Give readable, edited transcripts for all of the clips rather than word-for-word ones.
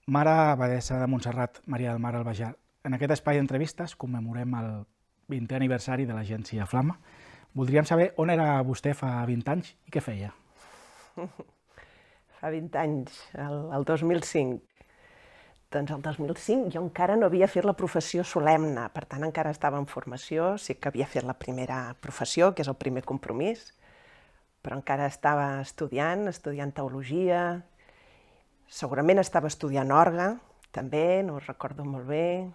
Mare abadessa de Montserrat, Maria del Mar Albajar. En aquest espai d'entrevistes commemorem el 20è aniversari de l'agència Flama. Voldríem saber on era vostè fa 20 anys i què feia. Fa 20 anys, el 2005. Doncs el 2005 jo encara no havia fet la professió solemne, per tant encara estava en formació, sí que havia fet la primera professió, que és el primer compromís, però encara estava estudiant teologia, segurament estava estudiant orgue, també, no ho recordo molt bé.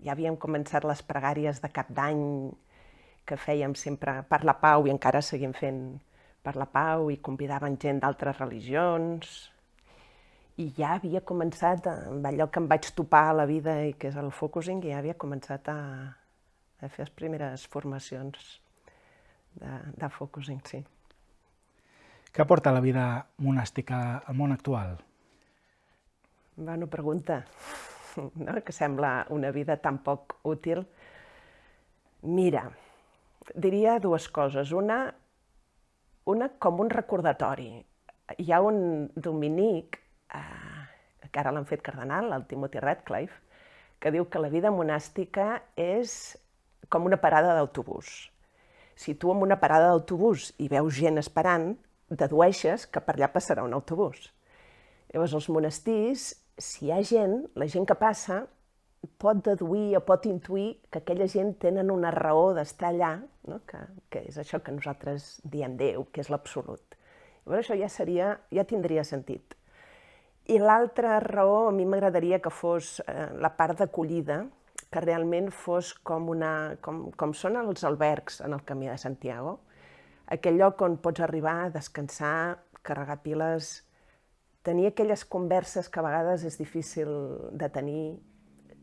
Ja havíem començat les pregàries de cap d'any que fèiem sempre per la pau i encara seguim fent per la pau i convidaven gent d'altres religions. I ja havia començat amb allò que em vaig topar a la vida i que és el focusing, i ja havia començat a fer les primeres formacions de focusing, sí. Què aporta la vida monàstica al món actual? Bona pregunta, no? Que sembla una vida tan poc útil. Mira, diria dues coses. Una com un recordatori. Hi ha un dominic, que ara l'han fet cardenal, el Timothy Radcliffe, que diu que la vida monàstica és com una parada d'autobús. Si tu en una parada d'autobús hi veus gent esperant, dedueixes que per allà passarà un autobús. Llavors, als monestirs, si hi ha gent, la gent que passa pot deduir o pot intuir que aquella gent tenen una raó d'estar allà, no? Que és això que nosaltres diem Déu, que és l'absolut. Llavors això ja tindria sentit. I l'altra raó, a mi m'agradaria que fos la part d'acollida, que realment fos com són els albergs en el Camí de Santiago, aquell lloc on pots arribar a descansar, carregar piles, tenir aquelles converses que a vegades és difícil de tenir,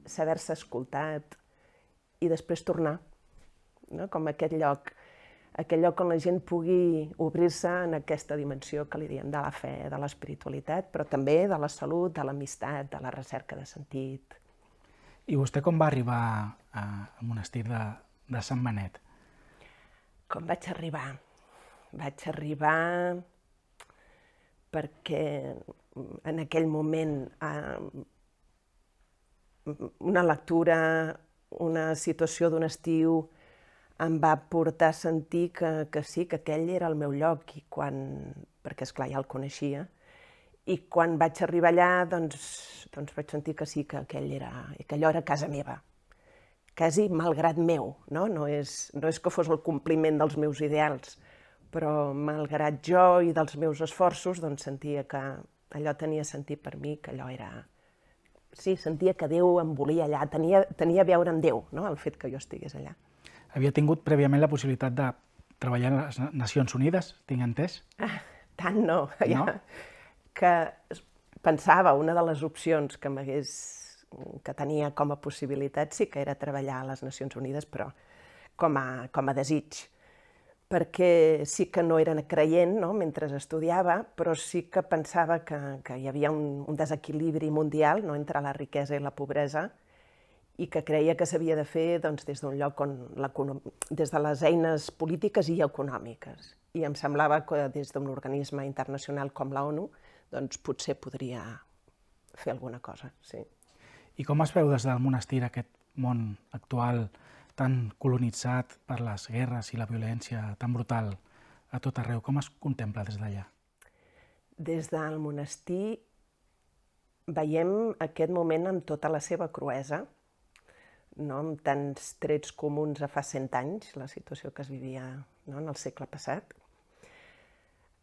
saber-se escoltat i després tornar, no? Com aquell lloc on la gent pugui obrir-se en aquesta dimensió que li diem de la fe, de l'espiritualitat, però també de la salut, de l'amistat, de la recerca de sentit. I vostè com va arribar al monestir de Sant Benet? Com vaig arribar? Vaig arribar perquè en aquell moment una lectura, una situació d'un estiu em va portar a sentir que sí, que aquell era el meu lloc, perquè esclar ja el coneixia, i quan vaig arribar allà doncs vaig sentir que sí, que allò era casa meva, quasi malgrat meu, no? No és que fos el compliment dels meus ideals, però malgrat jo i dels meus esforços doncs sentia que allò tenia sentit per mi, que allò era... Sí, sentia que Déu em volia allà, tenia a veure amb Déu, no? El fet que jo estigués allà. Havia tingut prèviament la possibilitat de treballar a les Nacions Unides, tinc entès? Tant no. No? Que pensava, una de les opcions que tenia com a possibilitat sí que era treballar a les Nacions Unides, però com a desig. Perquè sí que no era creient, no?, mentre estudiava, però sí que pensava que hi havia un desequilibri mundial, no?, entre la riquesa i la pobresa, i que creia que s'havia de fer doncs, des d'un lloc des de les eines polítiques i econòmiques. I em semblava que des d'un organisme internacional com la ONU doncs, potser podria fer alguna cosa, sí. I com es veu des del monestir aquest món actual tan colonitzat per les guerres i la violència tan brutal a tot arreu? Com es contempla des d'allà? Des del monestir veiem aquest moment amb tota la seva cruesa, no? Amb tants trets comuns a fa 100 anys, la situació que es vivia, no?, en el segle passat.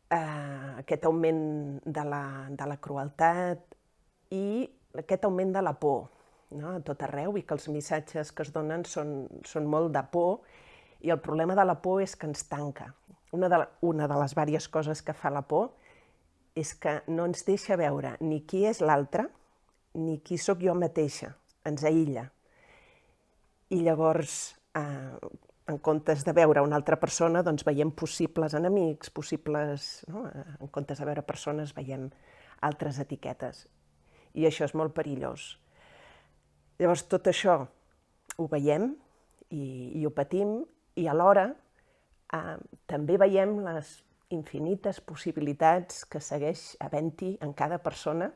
Aquest augment de la crueltat i aquest augment de la por, no?, a tot arreu, i que els missatges que es donen són molt de por, i el problema de la por és que ens tanca. Una de les diverses coses que fa la por és que no ens deixa veure ni qui és l'altre, ni qui sóc jo mateixa, ens aïlla. I llavors, en comptes de veure una altra persona, doncs veiem possibles enemics, en comptes de veure persones veiem altres etiquetes. I això és molt perillós. Llavors, tot això ho veiem i ho patim, i alhora també veiem les infinites possibilitats que segueix havent-hi en cada persona,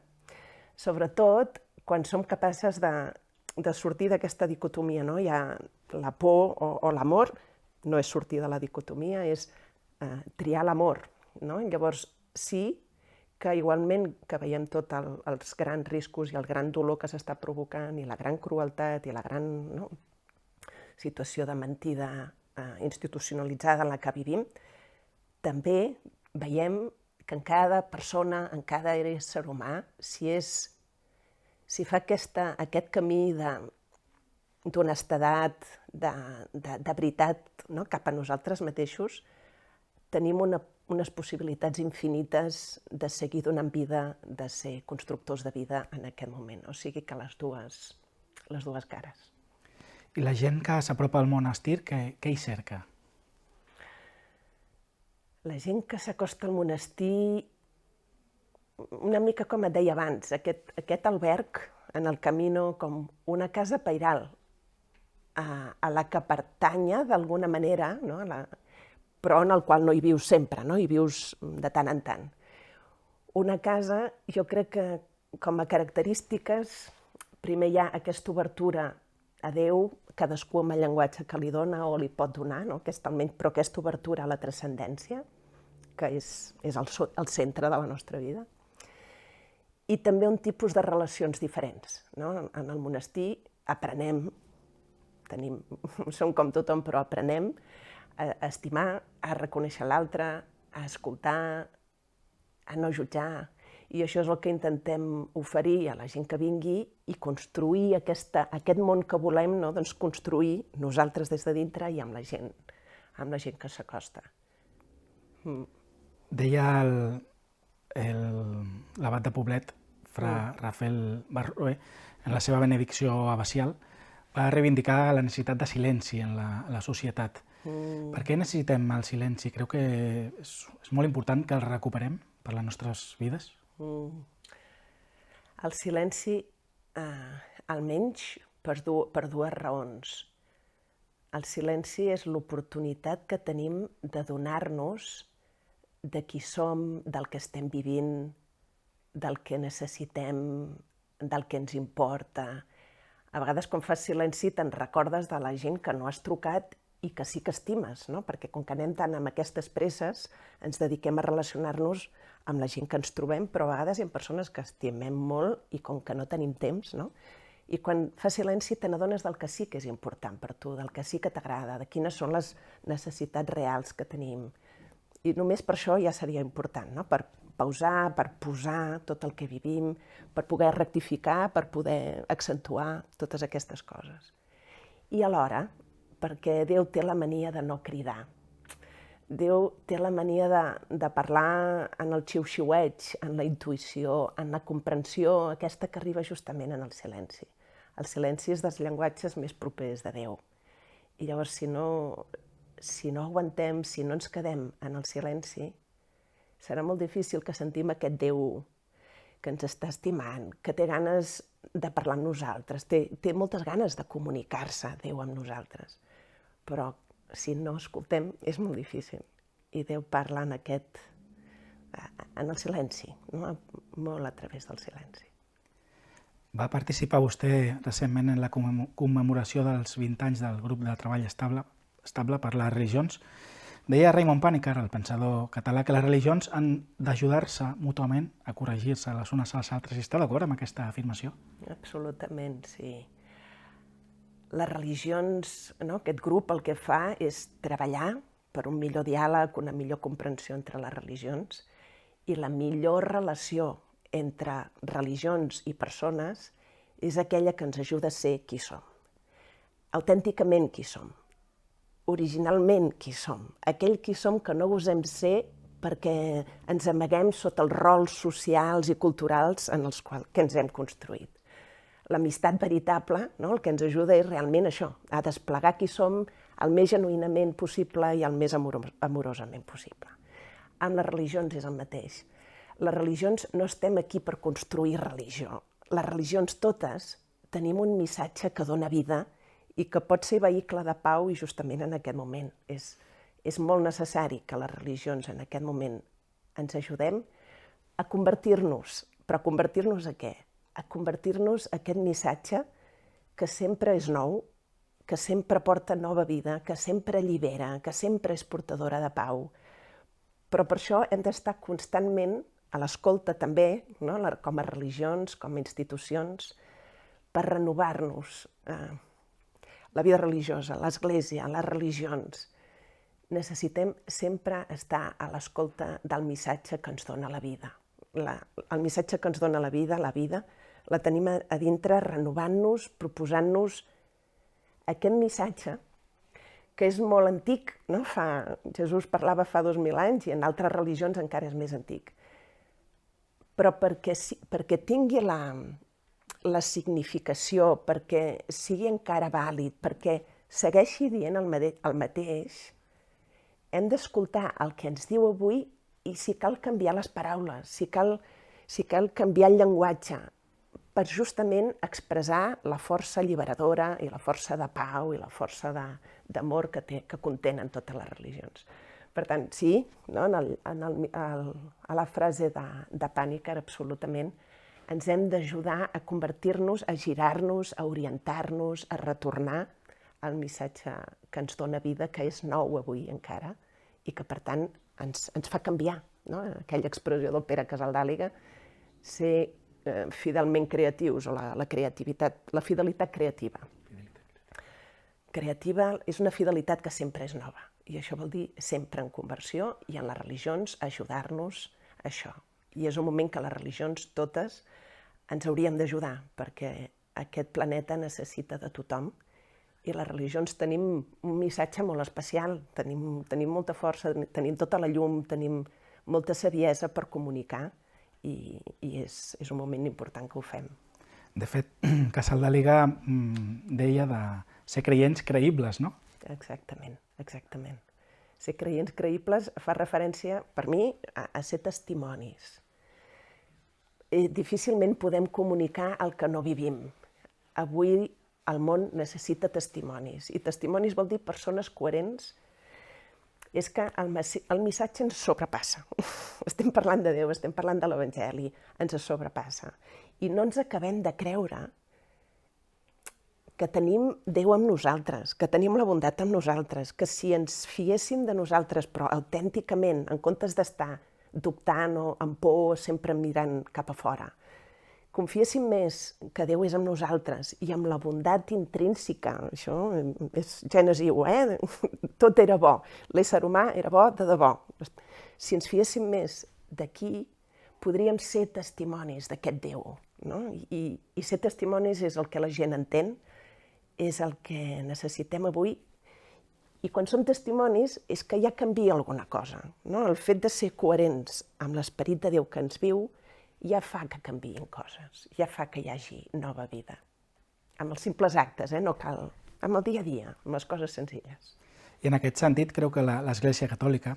sobretot quan som capaces de sortir d'aquesta dicotomia, no? Hi ha la por o l'amor, no és sortir de la dicotomia, és triar l'amor, no? Llavors, sí que igualment que veiem tots els grans riscos i el gran dolor que s'està provocant i la gran crueltat i la gran situació de mentida institucionalitzada en la que vivim, també veiem que en cada persona, en cada ésser humà, si fa aquest camí d'honestedat, de veritat, no? Cap a nosaltres mateixos, tenim unes possibilitats infinites de seguir donant vida, de ser constructors de vida en aquest moment. O sigui que les dues cares. I la gent que s'apropa al monestir, què hi cerca? La gent que s'acosta al monestir, una mica com et deia abans, aquest alberg en el camino com una casa pairal a la que pertanya d'alguna manera, no? Però en el qual no hi vius sempre, no? Hi vius de tant en tant. Una casa, jo crec que com a característiques, primer hi ha aquesta obertura a Déu, cadascú amb el llenguatge que li dona o li pot donar, no? Però aquesta obertura a la transcendència, que és el centre de la nostra vida. I també un tipus de relacions diferents, no? En el monestir aprenem, som com tothom, però aprenem a estimar, a reconèixer l'altre, a escoltar, a no jutjar. I això és el que intentem oferir a la gent que vingui i construir aquest món que volem, no? Doncs construir nosaltres des de dintre i amb la gent que s'acosta. Deia l'abat de Poblet, fra Rafael Barrué, en la seva benedicció abacial, va reivindicar la necessitat de silenci en la societat. Per què necessitem el silenci? Creu que és molt important que el recuperem per les nostres vides? El silenci, almenys per dues raons. El silenci és l'oportunitat que tenim de donar-nos de qui som, del que estem vivint, del que necessitem, del que ens importa. A vegades, quan fas silenci, te'n recordes de la gent que no has trucat i que sí que estimes, no? Perquè com que anem tant amb aquestes presses, ens dediquem a relacionar-nos amb la gent que ens trobem, però a vegades hi ha persones que estimem molt i com que no tenim temps, no? I quan fas silenci te n'adones del que sí que és important per tu, del que sí que t'agrada, de quines són les necessitats reals que tenim. I només per això ja seria important, no? Per pausar, per posar tot el que vivim, per poder rectificar, per poder accentuar totes aquestes coses. I alhora, perquè Déu té la mania de no cridar. Déu té la mania de parlar en el xiu-xiueig, en la intuïció, en la comprensió, aquesta que arriba justament en el silenci. El silenci és dels llenguatges més propers de Déu. I llavors, si no aguantem, si no ens quedem en el silenci, serà molt difícil que sentim aquest Déu que ens està estimant, que té ganes de parlar amb nosaltres, té moltes ganes de comunicar-se, Déu, amb nosaltres. Però si no escoltem és molt difícil. I Déu parla en el silenci, no? Molt a través del silenci. Va participar vostè recentment en la commemoració dels 20 anys del grup de treball estable per les religions. Deia Raimon Panikkar, el pensador català, que les religions han d'ajudar-se mútuament a corregir-se les unes a les altres. Està d'acord amb aquesta afirmació? Absolutament, sí. Les religions, aquest grup el que fa és treballar per un millor diàleg, una millor comprensió entre les religions i la millor relació entre religions i persones és aquella que ens ajuda a ser qui som. Autènticament qui som. Originalment qui som. Aquell qui som que no gosem ser perquè ens amaguem sota els rols socials i culturals que ens hem construït. L'amistat veritable, el que ens ajuda és realment això, a desplegar qui som el més genuïnament possible i el més amorosament possible. Amb les religions és el mateix. Les religions no estem aquí per construir religió. Les religions totes tenim un missatge que dona vida i que pot ser vehicle de pau i justament en aquest moment. És molt necessari que les religions en aquest moment ens ajudem a convertir-nos. Però convertir-nos a què? a convertir-nos en aquest missatge que sempre és nou, que sempre porta nova vida, que sempre allibera, que sempre és portadora de pau. Però per això hem d'estar constantment a l'escolta també, no? Com a religions, com a institucions, per renovar-nos. La vida religiosa, l'Església, les religions. Necessitem sempre estar a l'escolta del missatge que ens dona la vida. El missatge que ens dona la vida, la tenim a dintre renovant-nos, proposant-nos aquest missatge que és molt antic, no? Jesús parlava fa 2000 anys i en altres religions encara és més antic. Però perquè tingui la significació, perquè sigui encara vàlid, perquè segueixi dient el mateix, hem d'escoltar el que ens diu avui i si cal canviar les paraules, si cal canviar el llenguatge, per justament expressar la força alliberadora i la força de pau i la força d'amor que contenen totes les religions. Per tant, sí, no? A la frase de Pàniker, absolutament, ens hem d'ajudar a convertir-nos, a girar-nos, a orientar-nos, a retornar al missatge que ens dona vida, que és nou avui encara, i que, per tant, ens fa canviar, no? Aquella expressió del Pere Casaldàliga, ser fidelment creatius, o la fidelitat creativa. Creativa és una fidelitat que sempre és nova, i això vol dir sempre en conversió i en les religions ajudar-nos a això. I és un moment que les religions totes ens hauríem d'ajudar, perquè aquest planeta necessita de tothom i les religions tenim un missatge molt especial, tenim molta força, tenim tota la llum, tenim molta saviesa per comunicar i és un moment important que ho fem. De fet, Casaldàliga deia de ser creients creïbles, no? Exactament, exactament. Ser creients creïbles fa referència, per mi, a ser testimonis. Difícilment podem comunicar el que no vivim. Avui el món necessita testimonis, i testimonis vol dir persones coherents. És que el missatge ens sobrepassa. Estem parlant de Déu, estem parlant de l'Evangeli, ens sobrepassa. I no ens acabem de creure que tenim Déu amb nosaltres, que tenim la bondat amb nosaltres, que si ens fiéssim de nosaltres, però autènticament, en comptes d'estar dubtant o amb por, sempre mirant cap a fora, confiéssim més que Déu és amb nosaltres i amb la bondat intrínseca, això és Gènesi 1, tot era bo, l'ésser humà era bo de debò. Si ens fiéssim més d'aquí, podríem ser testimonis d'aquest Déu, no? I ser testimonis és el que la gent entén, és el que necessitem avui, i quan som testimonis és que ja canvia alguna cosa, no? El fet de ser coherents amb l'esperit de Déu que ens viu ja fa que canviïn coses, ja fa que hi hagi nova vida. Amb els simples actes, no cal, amb el dia a dia, amb les coses senzilles. I en aquest sentit, creu que l'Església Catòlica,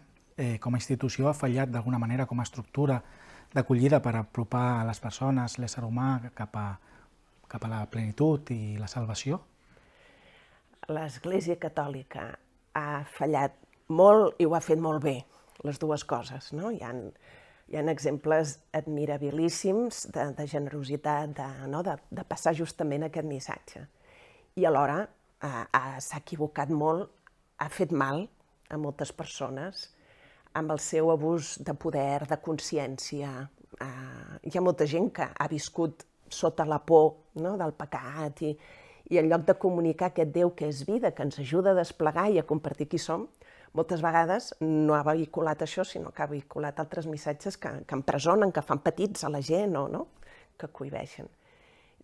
com a institució, ha fallat d'alguna manera com a estructura d'acollida per apropar a les persones, l'ésser humà, cap a la plenitud i la salvació? L'Església Catòlica ha fallat molt i ho ha fet molt bé, les dues coses, no? Hi ha exemples admirabilíssims de generositat, de passar justament aquest missatge. I alhora s'ha equivocat molt, ha fet mal a moltes persones amb el seu abús de poder, de consciència. Hi ha molta gent que ha viscut sota la por del pecat i en lloc de comunicar aquest Déu que és vida, que ens ajuda a desplegar i a compartir qui som, moltes vegades no ha vehiculat això, sinó que ha vehiculat altres missatges que empresonen, que fan petits a la gent o que cohibeixen.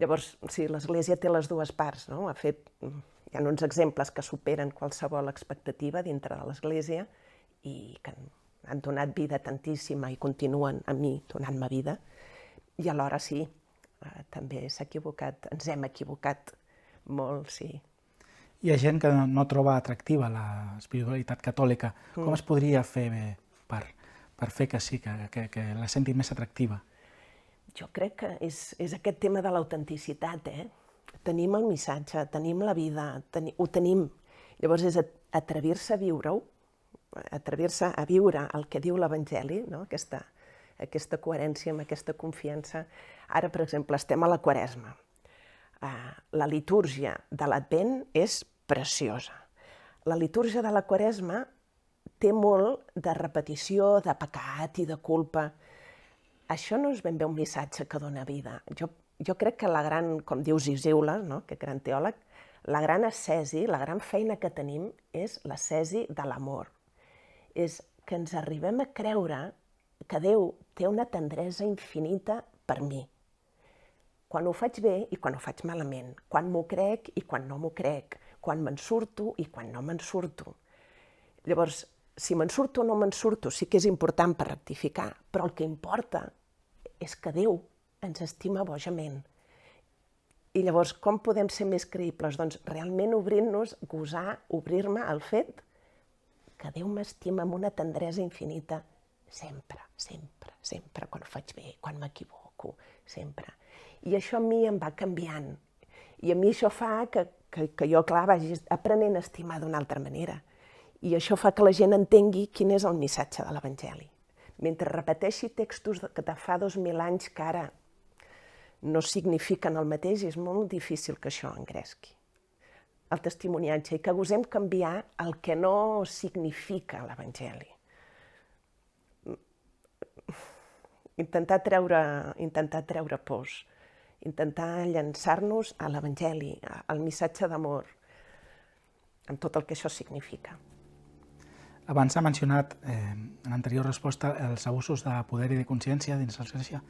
Llavors, sí, l'Església té les dues parts, no? Hi ha uns exemples que superen qualsevol expectativa dintre de l'Església i que han donat vida tantíssima i continuen a mi donant-me vida. I alhora sí, també s'ha equivocat, ens hem equivocat molt, sí. Hi ha gent que no troba atractiva l'espiritualitat catòlica. Com es podria fer per fer que sí, que la senti més atractiva? Jo crec que és aquest tema de l'autenticitat. Tenim el missatge, tenim la vida, ho tenim. Llavors és atrevir-se a viure-ho, atrevir-se a viure el que diu l'Evangeli, aquesta aquesta coherència, amb aquesta confiança. Ara, per exemple, estem a la Quaresma. La litúrgia de l'Advent és preciosa. La litúrgia de la Quaresma té molt de repetició, de pecat i de culpa. Això no és ben bé un missatge que dona vida. Jo crec que la gran, com diu Zisiula, no? Aquest gran teòleg, la gran ascesi, la gran feina que tenim és l'ascesi de l'amor. És que ens arribem a creure que Déu té una tendresa infinita per mi. Quan ho faig bé i quan ho faig malament, quan m'ho crec i quan no m'ho crec, quan me'n surto i quan no me'n surto. Llavors, si me'n surto o no me'n surto sí que és important per rectificar, però el que importa és que Déu ens estima bojament. I llavors, com podem ser més creïbles? Doncs realment obrint-nos, gosar, obrir-me al fet que Déu m'estima amb una tendresa infinita sempre, sempre, sempre, quan ho faig bé, quan m'equivoco, sempre. I això a mi em va canviant. I a mi això fa que jo, clar, vagi aprenent a estimar d'una altra manera. I això fa que la gent entengui quin és el missatge de l'Evangeli. Mentre repeteixi textos de fa 2000 anys que ara no signifiquen el mateix, és molt difícil que això engresqui. El testimoniatge, i que gosem canviar el que no significa l'Evangeli. Intentar treure pors, intentar llançar-nos a l'Evangeli, al missatge d'amor, amb tot el que això significa. Abans s'ha mencionat, en l'anterior resposta, els abusos de poder i de consciència dins l'Església.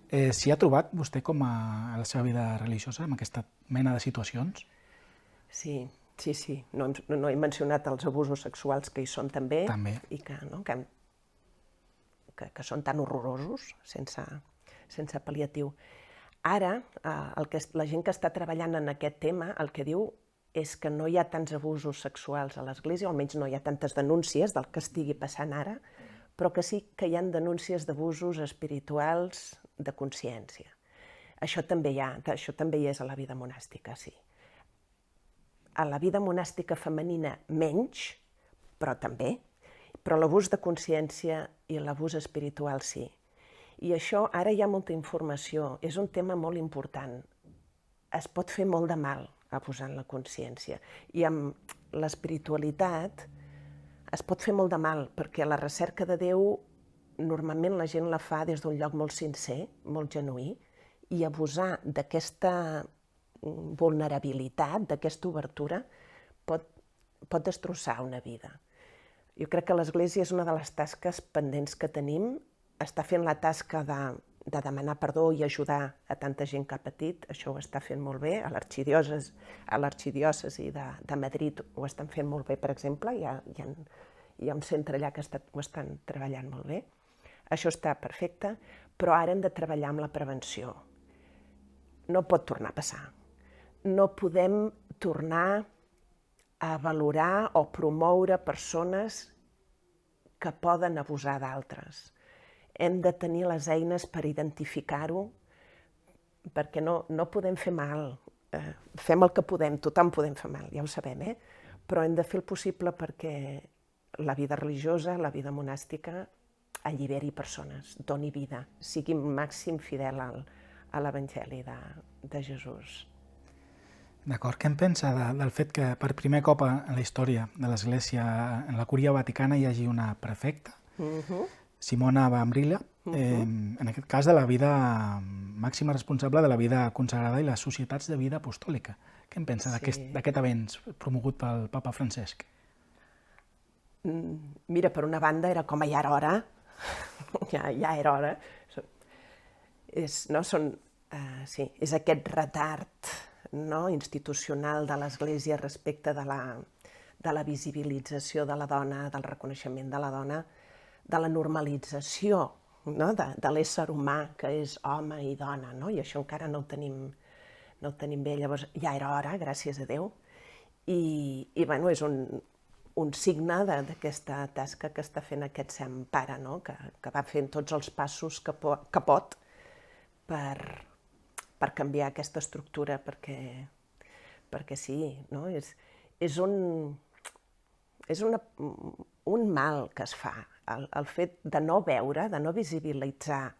S'hi ha trobat vostè com a la seva vida religiosa, amb aquesta mena de situacions? Sí. No he mencionat els abusos sexuals que hi són també. I que són tan horrorosos, sense pal·liatiu. Ara, la gent que està treballant en aquest tema, el que diu és que no hi ha tants abusos sexuals a l'Església, o almenys no hi ha tantes denúncies del que estigui passant ara, però que sí que hi ha denúncies d'abusos espirituals de consciència. Això també hi és a la vida monàstica, sí. A la vida monàstica femenina menys, però també, però l'abús de consciència i l'abús espiritual sí. I això, ara hi ha molta informació, és un tema molt important. Es pot fer molt de mal abusant la consciència. I amb l'espiritualitat es pot fer molt de mal, perquè la recerca de Déu normalment la gent la fa des d'un lloc molt sincer, molt genuí, i abusar d'aquesta vulnerabilitat, d'aquesta obertura, pot destrossar una vida. Jo crec que l'Església és una de les tasques pendents que tenim, està fent la tasca de demanar perdó i ajudar a tanta gent que ha patit, això ho està fent molt bé, a l'arxidiòcesi de Madrid ho estan fent molt bé, per exemple, hi ha un centre allà que ho estan treballant molt bé, això està perfecte, però ara hem de treballar amb la prevenció. No pot tornar a passar. No podem tornar a valorar o promoure persones que poden abusar d'altres. Hem de tenir les eines per identificar-ho, perquè no podem fer mal. Fem el que podem, tothom podem fer mal, ja ho sabem, però hem de fer el possible perquè la vida religiosa, la vida monàstica, alliberi persones, doni vida, sigui màxim fidel a l'Evangeli de Jesús. D'acord. Què en pensa del fet que per primer cop en la història de l'Església, en la Cúria Vaticana, hi hagi una prefecta, Simona Bambrilla, en aquest cas de la vida màxima responsable de la vida consagrada i les societats de vida apostòlica? Què en pensa d'aquest avenç promogut pel papa Francesc? Mira, per una banda era com ja era hora, ja era hora. És aquest retard institucional de l'Església respecte de la visibilització de la dona, del reconeixement de la dona, de la normalització de l'ésser humà que és home i dona, i això encara no ho tenim bé. Llavors ja era hora, gràcies a Déu, i és un signe d'aquesta tasca que està fent aquest sant pare, que va fent tots els passos que pot per canviar aquesta estructura, perquè sí, és un mal que es fa el fet de no veure, de no visibilitzar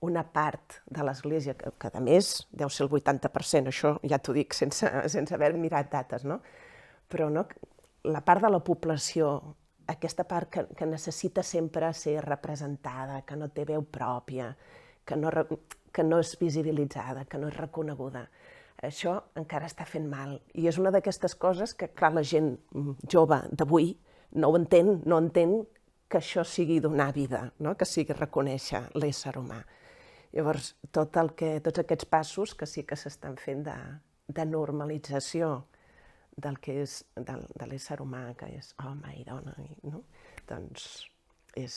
una part de l'Església, que a més deu ser el 80%, això ja t'ho dic sense haver mirat dates, no? Però no, la part de la població, aquesta part que necessita sempre ser representada, que no té veu pròpia, que no és visibilitzada, que no és reconeguda, això encara està fent mal. I és una d'aquestes coses que, clar, la gent jove d'avui no entén que això sigui donar vida, no? Que sigui reconèixer l'ésser humà. Llavors, tots aquests passos que sí que s'estan fent de normalització del que és de l'ésser humà, que és home i dona, no? Doncs és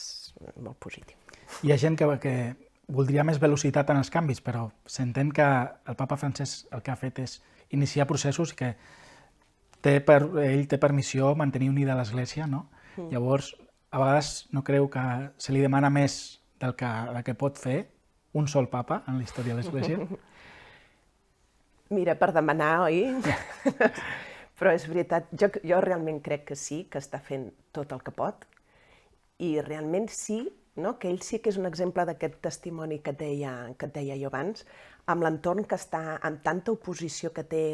molt positiu. Hi ha gent que voldria més velocitat en els canvis, però s'entén que el papa Francesc el que ha fet és iniciar processos i que ell té per missió mantenir unida l'Església, no? Llavors, a vegades no creu que se li demana més del que pot fer un sol papa en la història de l'Església? Mira, per demanar, oi? Però és veritat, jo realment crec que sí, que està fent tot el que pot, i realment sí, no? Que ell sí que és un exemple d'aquest testimoni que et deia jo abans, amb l'entorn que està amb tanta oposició que té,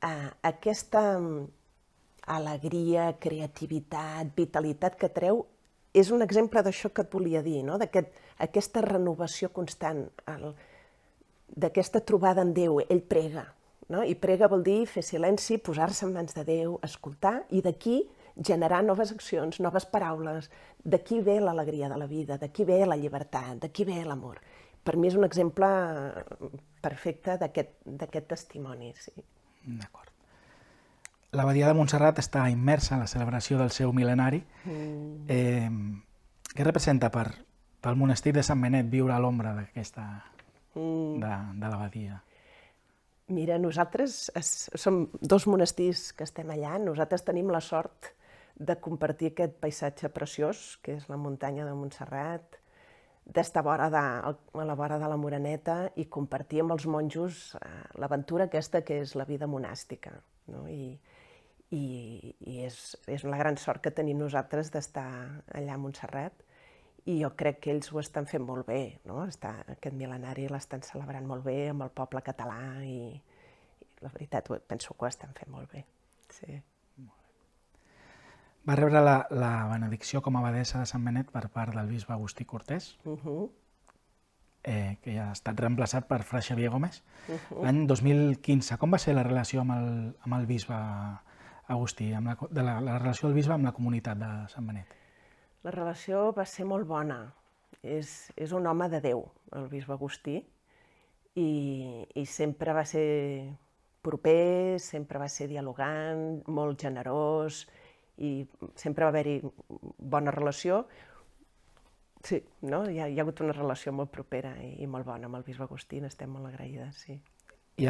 aquesta alegria, creativitat, vitalitat que treu, és un exemple d'això que et volia dir, no? D'aquesta renovació constant, d'aquesta trobada en Déu. Ell prega, no? I prega vol dir fer silenci, posar-se en mans de Déu, escoltar, i d'aquí generar noves accions, noves paraules. D'aquí ve l'alegria de la vida, d'aquí ve la llibertat, d'aquí ve l'amor. Per mi és un exemple perfecte d'aquest testimoni, sí. D'acord. L'Abadia de Montserrat està immersa en la celebració del seu mil·lenari. Què representa pel monestir de Sant Benet viure a l'ombra d'aquesta de l'Abadia? Mira, nosaltres som dos monestirs que estem allà. Nosaltres tenim la sort de compartir aquest paisatge preciós, que és la muntanya de Montserrat, d'estar a la vora de la Moreneta i compartir amb els monjos l'aventura aquesta que és la vida monàstica, no? I és una gran sort que tenim nosaltres d'estar allà a Montserrat, i jo crec que ells ho estan fent molt bé, no? Aquest mil·lenari l'estan celebrant molt bé amb el poble català, i la veritat penso que ho estan fent molt bé. Sí. Va rebre la benedicció com a abadessa de Sant Benet per part del bisbe Agustí Cortés, que ja ha estat reemplaçat per Fra Xavier Gómez, l'any 2015. Com va ser la relació amb el bisbe Agustí, la relació del bisbe amb la comunitat de Sant Benet? La relació va ser molt bona. És un home de Déu, el bisbe Agustí, i sempre va ser proper, sempre va ser dialogant, molt generós, i sempre va haver-hi bona relació. Sí, no? Hi ha hagut una relació molt propera i molt bona amb el bisbe Agustí, n'estem molt agraïdes, sí. I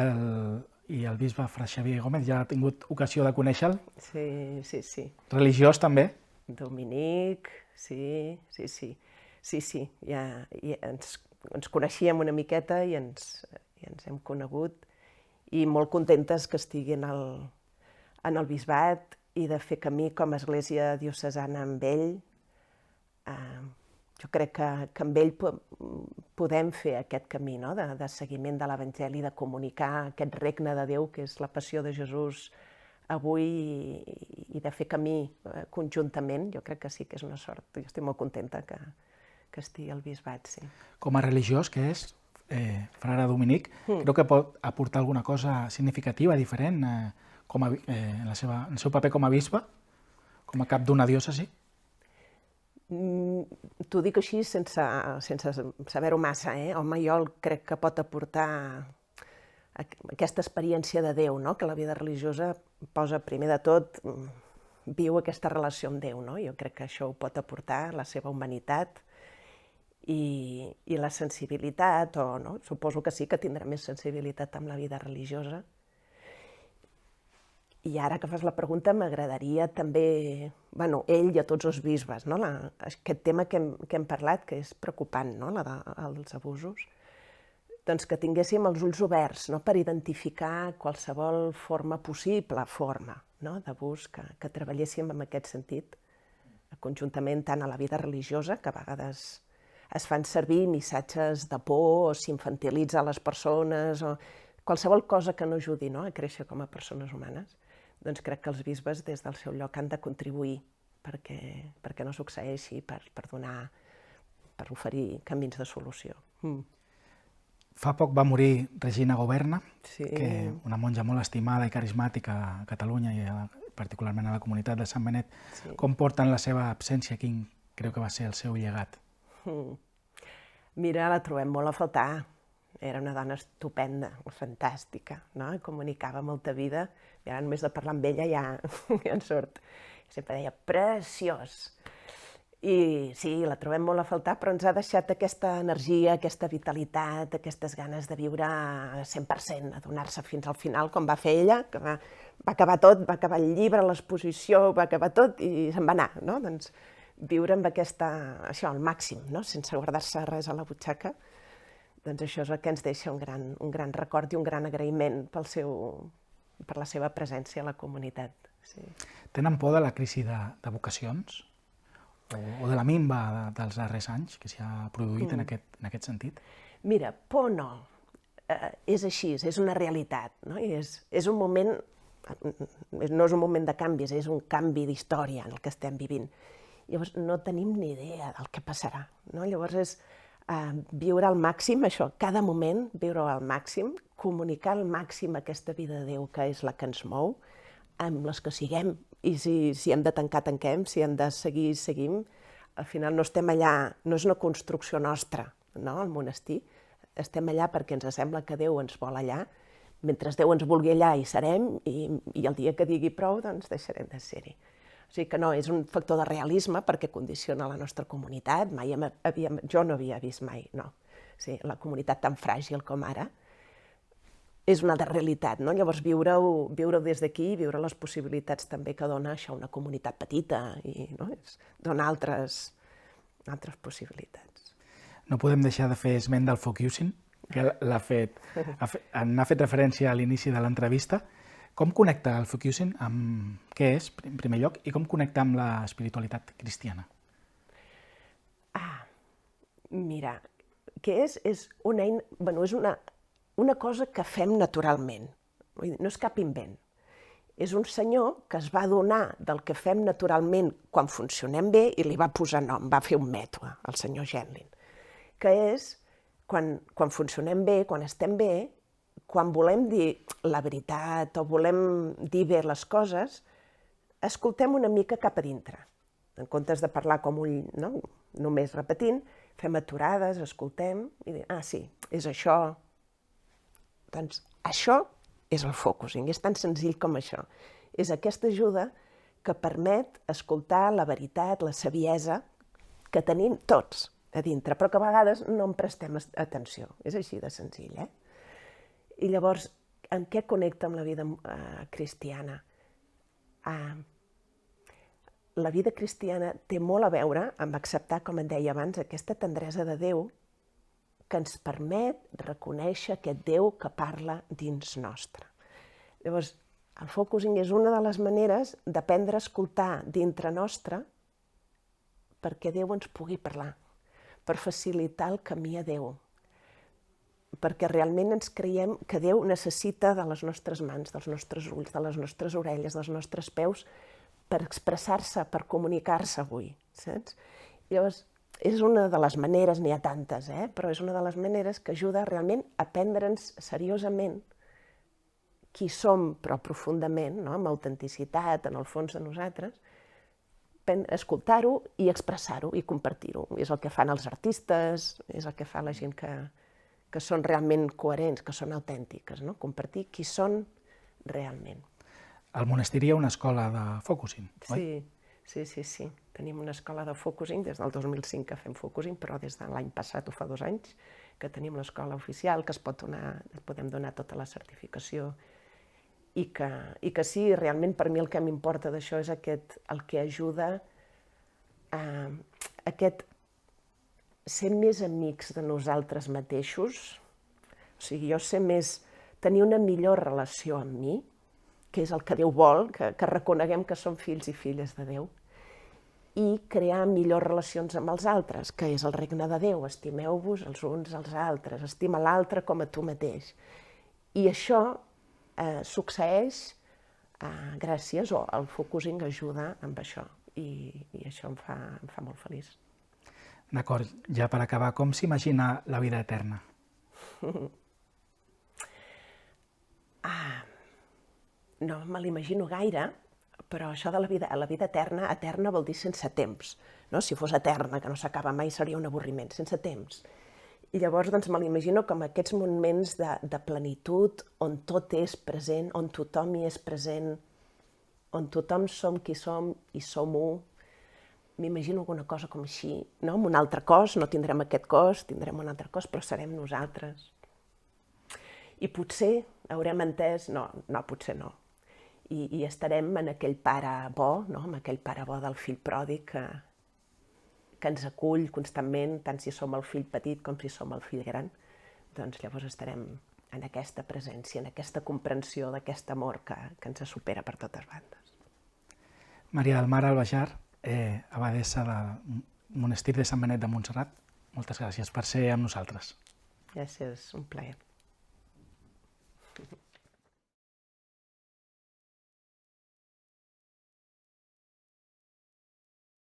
el bisbe Fra Xavier Gómez ja ha tingut ocasió de conèixer-lo? Sí. Religiós també? Dominic, sí. Ja ens coneixíem una miqueta i ens hem conegut, i molt contentes que estigui en el bisbat i de fer camí com a església diocesana amb ell. Jo crec que amb ell podem fer aquest camí, no? De seguiment de l'Evangeli, de comunicar aquest regne de Déu, que és la passió de Jesús avui, i de fer camí conjuntament. Jo crec que sí que és una sort. Jo estic molt contenta que estigui al bisbat, sí. Com a religiós que és, frare Dominic, creu que pot aportar alguna cosa significativa, diferent, en el seu paper com a bisbe, com a cap d'una diòcesi? T'ho dic així sense saber-ho massa, Home, jo crec que pot aportar aquesta experiència de Déu, no? Que la vida religiosa posa, primer de tot, viu aquesta relació amb Déu, no? Jo crec que això ho pot aportar, la seva humanitat i la sensibilitat, no? Suposo que sí que tindrà més sensibilitat amb la vida religiosa. I ara que fas la pregunta, m'agradaria també, ell i a tots els bisbes, no? Aquest tema que hem parlat, que és preocupant, no? Els abusos, doncs que tinguéssim els ulls oberts, no? Per identificar qualsevol possible forma, no? D'abús, que treballéssim en aquest sentit, conjuntament tant a la vida religiosa, que a vegades es fan servir missatges de por o s'infantilitza les persones o qualsevol cosa que no ajudi a créixer com a persones humanes, doncs crec que els bisbes des del seu lloc han de contribuir perquè no succeeixi, per donar, per oferir camins de solució. Fa poc va morir Regina Governa, Sí. una monja molt estimada i carismàtica a Catalunya i particularment a la comunitat de Sant Benet. Sí. Com porten la seva absència? Quin creu que va ser el seu llegat? Mira, la trobem molt a faltar. Era una dona estupenda, fantàstica, no? Comunicava molta vida. I ara només de parlar amb ella ja en surt. Sempre deia, preciós. I sí, la trobem molt a faltar, però ens ha deixat aquesta energia, aquesta vitalitat, aquestes ganes de viure a 100%, a donar-se fins al final, com va fer ella, que va acabar tot, va acabar el llibre, l'exposició, va acabar tot i se'n va anar, no? Doncs viure amb això, al màxim, no? Sense guardar-se res a la butxaca, doncs això és el que ens deixa un gran record i un gran agraïment per la seva presència a la comunitat. Sí. Tenen por de la crisi de vocacions? O de la minva dels darrers anys que s'hi ha produït en aquest sentit? Mira, por no. És així, és una realitat, no? I és un moment, no és un moment de canvis, és un canvi d'història en el que estem vivint. Llavors no tenim ni idea del que passarà, no? Llavors és viure al màxim això, cada moment viure al màxim, comunicar al màxim aquesta vida de Déu que és la que ens mou, amb les que siguem, i si hem de tancar, tanquem, si hem de seguir, seguim. Al final no estem allà, no és una construcció nostra, no?, el monestir. Estem allà perquè ens sembla que Déu ens vol allà. Mentre Déu ens vulgui allà hi serem, i el dia que digui prou, doncs deixarem de ser-hi. O sigui que no, és un factor de realisme perquè condiciona la nostra comunitat. Jo no havia vist mai, no. O sigui, la comunitat tan fràgil com ara, és una realitat, no? Llavors viure-ho des d'aquí, viure les possibilitats també que dona això una comunitat petita i dona altres possibilitats. No podem deixar de fer esment del focusing, que n'ha fet referència a l'inici de l'entrevista. Com connecta el focusing amb què és, en primer lloc, i com connecta amb l'espiritualitat cristiana? Mira, què és? És una eina, és una cosa que fem naturalment, no és cap invent. És un senyor que es va adonar del que fem naturalment quan funcionem bé i li va posar nom, va fer un mètode, el senyor Genlin, que és quan funcionem bé, quan estem bé, quan volem dir la veritat o volem dir bé les coses, escoltem una mica cap a dintre. En comptes de parlar com només repetint, fem aturades, escoltem i diem, sí, és això. Doncs això és el focusing, és tan senzill com això. És aquesta ajuda que permet escoltar la veritat, la saviesa que tenim tots a dintre, però que a vegades no en prestem atenció. És així de senzill, I llavors, en què connecta amb la vida cristiana? La vida cristiana té molt a veure amb acceptar, com et deia abans, aquesta tendresa de Déu que ens permet reconèixer aquest Déu que parla dins nostre. Llavors, el focusing és una de les maneres d'aprendre a escoltar dintre nostre perquè Déu ens pugui parlar, per facilitar el camí a Déu, perquè realment ens creiem que Déu necessita de les nostres mans, dels nostres ulls, de les nostres orelles, dels nostres peus, per expressar-se, per comunicar-se avui, saps? Llavors, és una de les maneres, n'hi ha tantes, però és una de les maneres que ajuda realment a prendre'ns seriosament qui som, però profundament, amb autenticitat, en el fons de nosaltres, escoltar-ho i expressar-ho i compartir-ho. És el que fan els artistes, és el que fa la gent que són realment coherents, que són autèntiques, compartir qui són realment. Al monestir hi ha una escola de focusing, oi? Sí. Tenim una escola de focusing, des del 2005 que fem focusing, però des de l'any passat, o fa 2 anys, que tenim l'escola oficial, que podem donar tota la certificació, i que sí, realment per mi el que m'importa d'això és el que ajuda a ser més amics de nosaltres mateixos, o sigui, tenir una millor relació amb mi, que és el que Déu vol, que reconeguem que som fills i filles de Déu, i crear millors relacions amb els altres, que és el regne de Déu. Estimeu-vos els uns als altres, estima l'altre com a tu mateix. I això succeeix gràcies, o el focusing ajuda amb això, i això em fa molt feliç. D'acord, ja per acabar, com s'imagina la vida eterna? No me l'imagino gaire, però això de la vida eterna, eterna vol dir sense temps. No? Si fos eterna, que no s'acaba mai, seria un avorriment, sense temps. I llavors doncs, me l'imagino com aquests moments de plenitud, on tot és present, on tothom hi és present, on tothom som qui som i som u. M'imagino alguna cosa com així, no? Amb un altre cos, no tindrem aquest cos, tindrem un altre cos, però serem nosaltres. I potser haurem entès, no, potser no, i estarem en aquell pare bo, no? En aquell pare bo del fill pròdig que ens acull constantment, tant si som el fill petit com si som el fill gran. Doncs llavors estarem en aquesta presència, en aquesta comprensió d'aquest amor que ens supera per totes bandes. Maria del Mar Albajar, abadessa del monestir de Sant Benet de Montserrat, moltes gràcies per ser amb nosaltres. Gràcies, un plaer.